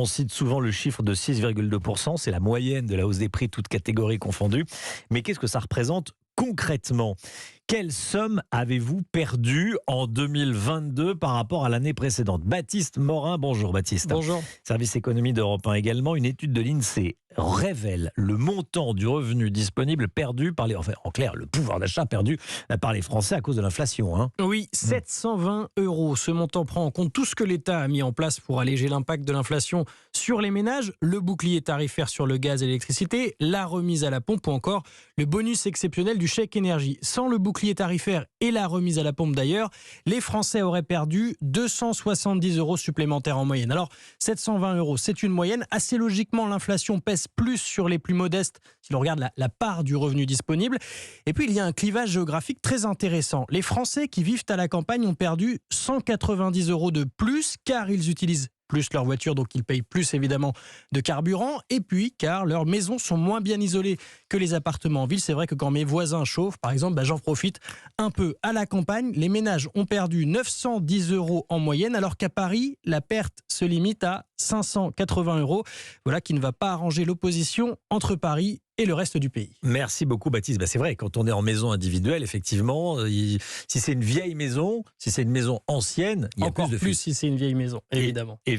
On cite souvent le chiffre de 6,2%, c'est la moyenne de la hausse des prix, toutes catégories confondues. Mais qu'est-ce que ça représente concrètement? Quelle somme avez-vous perdue en 2022 par rapport à l'année précédente? Baptiste Morin, bonjour Baptiste. Bonjour. Service économie d'Europe 1 également. Une étude de l'INSEE révèle le montant du revenu disponible perdu par les... Enfin, en clair, le pouvoir d'achat perdu par les Français à cause de l'inflation. Oui, 720 €. Ce montant prend en compte tout ce que l'État a mis en place pour alléger l'impact de l'inflation sur les ménages, le bouclier tarifaire sur le gaz et l'électricité, la remise à la pompe ou encore le bonus exceptionnel du chèque énergie. Sans le bouclier tarifaire et la remise à la pompe d'ailleurs, les Français auraient perdu 270 € supplémentaires en moyenne. Alors, 720 €, c'est une moyenne. Assez logiquement, l'inflation pèse plus sur les plus modestes si l'on regarde la part du revenu disponible. Et puis, il y a un clivage géographique très intéressant. Les Français qui vivent à la campagne ont perdu 190 € de plus car ils utilisent plus leur voiture, donc ils payent plus évidemment de carburant, et puis car leurs maisons sont moins bien isolées que les appartements en ville. C'est vrai que quand mes voisins chauffent, par exemple, j'en profite un peu. À la campagne, les ménages ont perdu 910 € en moyenne, alors qu'à Paris, la perte se limite à 580 €. Voilà qui ne va pas arranger l'opposition entre Paris et le reste du pays. Merci beaucoup Baptiste. C'est vrai, quand on est en maison individuelle, effectivement, si c'est une vieille maison, si c'est une maison ancienne, il y a Encore plus de plus si c'est une vieille maison, évidemment.